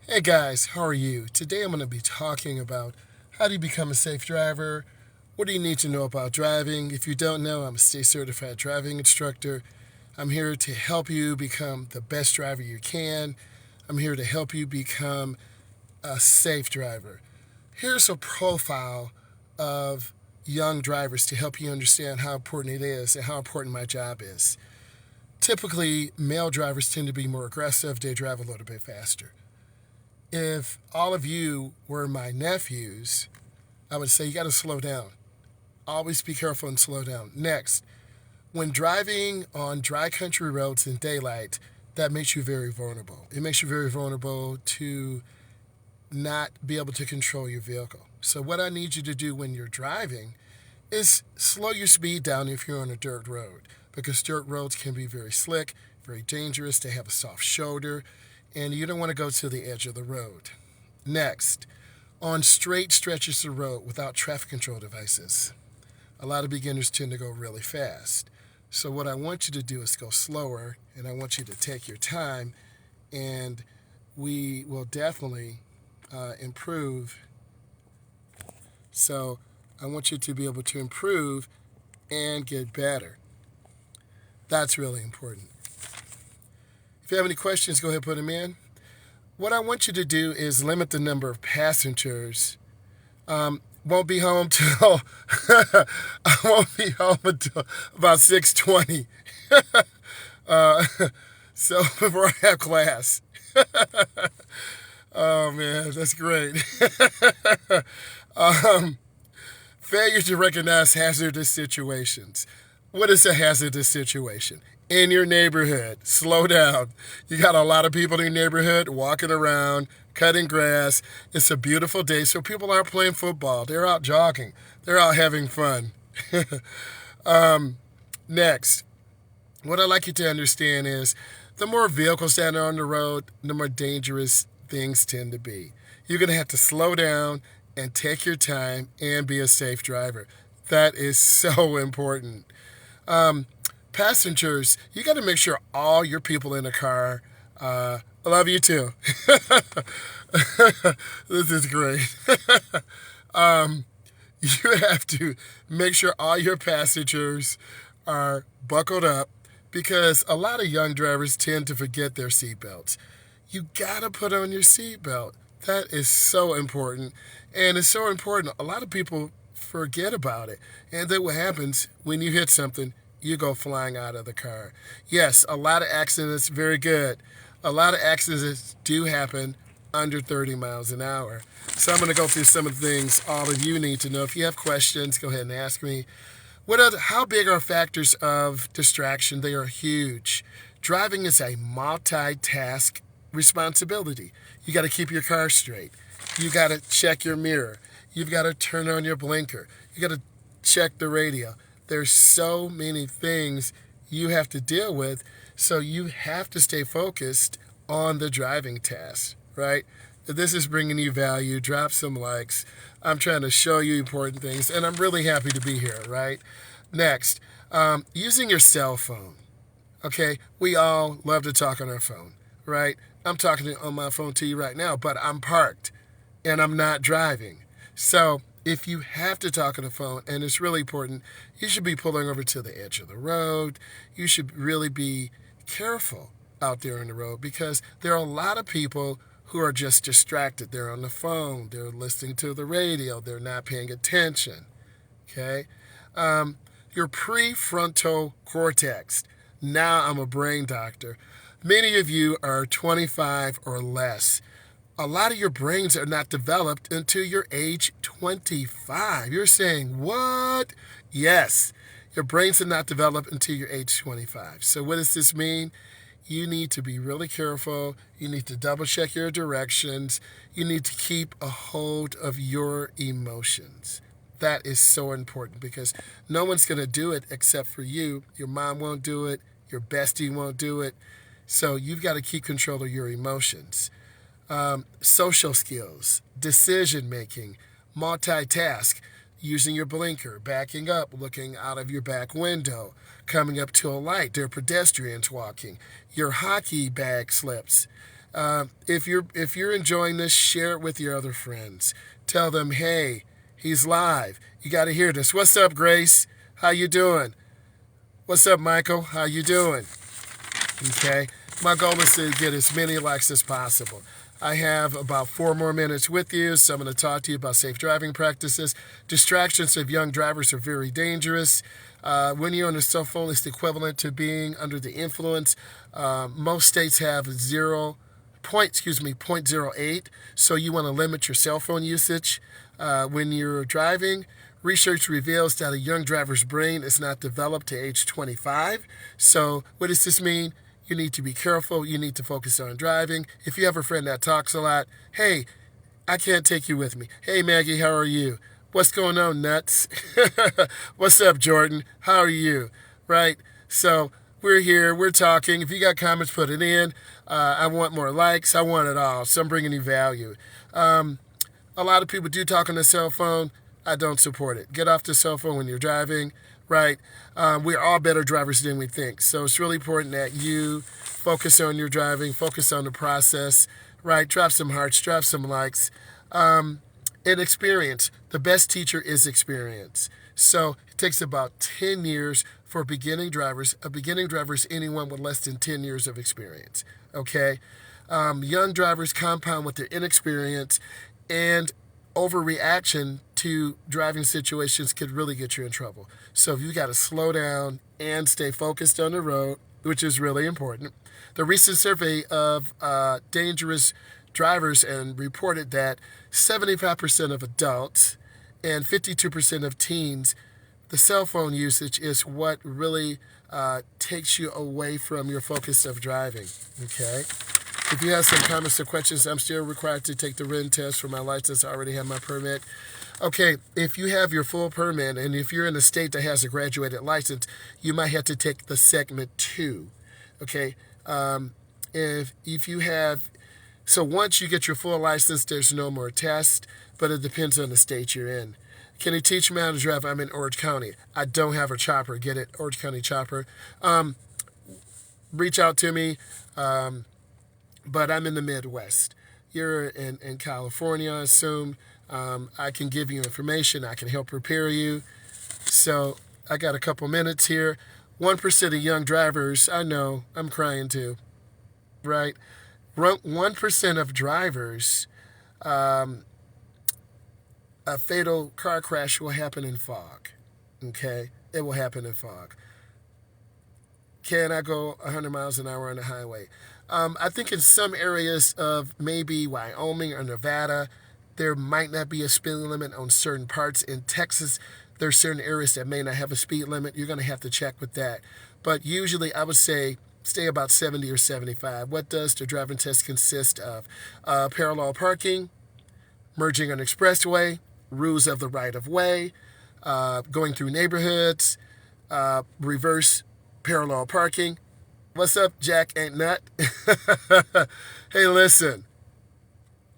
Hey guys, how are you? Today I'm going to be talking about how do you become a safe driver? What do you need to know about driving? If you don't know, I'm a state certified driving instructor. I'm here to help you become the best driver you can. I'm here to help you become a safe driver. Here's a profile of young drivers to help you understand how important it is and how important my job is. Typically, male drivers tend to be more aggressive, they drive a little bit faster. If all of you were my nephews, I would say you got to slow down. Always be careful and slow down. Next, when driving on dry country roads in daylight, that makes you very vulnerable. It makes you very vulnerable to not be able to control your vehicle. So, what I need you to do when you're driving is slow your speed down if you're on a dirt road, because dirt roads can be very slick, very dangerous. They have a soft shoulder, and you don't want to go to the edge of the road. Next, on straight stretches of road without traffic control devices, a lot of beginners tend to go really fast. So, what I want you to do is go slower, and I want you to take your time, and we will definitely improve. So, I want you to be able to improve and get better. That's really important. If you have any questions, go ahead and put them in. What I want you to do is limit the number of passengers. Won't be home till I won't be home until about 6:20. uh, so before I have class. Oh man, that's great. um, Failure to recognize hazardous situations. What is a hazardous situation? In your neighborhood, slow down. You got a lot of people in your neighborhood walking around, cutting grass. It's a beautiful day, so people aren't playing football. They're out jogging. They're out having fun. Next, what I'd like you to understand is the more vehicles that are on the road, the more dangerous things tend to be. You're going to have to slow down and take your time and be a safe driver. That is so important. Passengers, you got to make sure all your people in the car. I love you too. This is great. You have to make sure all your passengers are buckled up because a lot of young drivers tend to forget their seatbelts. You gotta put on your seatbelt. That is so important. And it's so important. A lot of people forget about it. And then what happens when you hit something, you go flying out of the car. Yes, a lot of accidents, very good. A lot of accidents do happen under 30 miles an hour. So I'm going to go through some of the things all of you need to know. If you have questions, go ahead and ask me. How big are factors of distraction? They are huge. Driving is a multitask responsibility. You got to keep your car straight. You got to check your mirror. You've got to turn on your blinker. You got to check the radio. There's so many things you have to deal with, so you have to stay focused on the driving task, right? If this is bringing you value, drop some likes. I'm trying to show you important things, and I'm really happy to be here, right? Next, using your cell phone. Okay, we all love to talk on our phone, right? I'm talking on my phone to you right now, but I'm parked and I'm not driving. So if you have to talk on the phone and it's really important, you should be pulling over to the edge of the road. You should really be careful out there on the road because there are a lot of people who are just distracted. They're on the phone, they're listening to the radio, they're not paying attention. Okay? Your prefrontal cortex. Now I'm a brain doctor. Many of you are 25 or less. A lot of your brains are not developed until your age 25. You're saying, what? Yes, your brains are not developed until your age 25. So what does this mean? You need to be really careful. You need to double check your directions. You need to keep a hold of your emotions. That is so important because no one's going to do it except for you. Your mom won't do it. Your bestie won't do it. So you've got to keep control of your emotions. Social skills, decision making, multitask, using your blinker, backing up, looking out of your back window, coming up to a light. There are pedestrians walking. Your hockey bag slips. If you're enjoying this, share it with your other friends. Tell them, hey, he's live. You got to hear this. What's up, Grace? How you doing? What's up, Michael? How you doing? Okay. My goal is to get as many likes as possible. I have about 4 more minutes with you, so I'm going to talk to you about safe driving practices. Distractions of young drivers are very dangerous. When you're on a cell phone, it's equivalent to being under the influence. Most states have 0.08, so you want to limit your cell phone usage when you're driving. Research reveals that a young driver's brain is not developed to age 25. So what does this mean? You need to be careful. You need to focus on driving. If you have a friend that talks a lot, hey, I can't take you with me. Hey, Maggie, how are you? What's going on, nuts? What's up, Jordan? How are you? Right? So we're here. We're talking. If you got comments, put it in. I want more likes. I want it all. So I'm bringing you value. A lot of people do talk on the cell phone. I don't support it. Get off the cell phone when you're driving. Right? We're all better drivers than we think. So it's really important that you focus on your driving, focus on the process, right? Drop some hearts, drop some likes. And experience. The best teacher is experience. So it takes about 10 years for beginning drivers. A beginning driver is anyone with less than 10 years of experience. Okay? Young drivers compound with their inexperience, and overreaction to driving situations could really get you in trouble. So you got to slow down and stay focused on the road, which is really important. The recent survey of dangerous drivers and reported that 75% of adults and 52% of teens, the cell phone usage is what really takes you away from your focus of driving. Okay? If you have some comments or questions, I'm still required to take the written test for my license. I already have my permit. Okay, if you have your full permit and if you're in a state that has a graduated license, you might have to take the segment 2. Okay, if you have, so once you get your full license, there's no more test, but it depends on the state you're in. Can you teach me how to drive? I'm in Orange County. I don't have a chopper. Get it? Orange County chopper. Reach out to me. But I'm in the Midwest. You're in California, I assume. I can give you information. I can help prepare you. So I got a couple minutes here. 1% of young drivers, I know, I'm crying too, right? 1% of drivers, a fatal car crash will happen in fog, okay? It will happen in fog. Can I go 100 miles an hour on the highway? I think in some areas of maybe Wyoming or Nevada, there might not be a speed limit on certain parts. In Texas, there's certain areas that may not have a speed limit. You're going to have to check with that. But usually I would say stay about 70 or 75. What does the driving test consist of? Parallel parking, merging an expressway, rules of the right-of-way, going through neighborhoods, reverse parallel parking. What's up, Jack Ain't Nut? Hey, listen,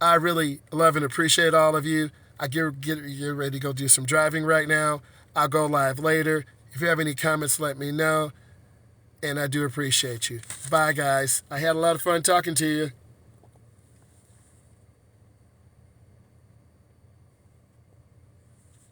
I really love and appreciate all of you. I get ready to go do some driving right now. I'll go live later. If you have any comments, let me know. And I do appreciate you. Bye, guys. I had a lot of fun talking to you.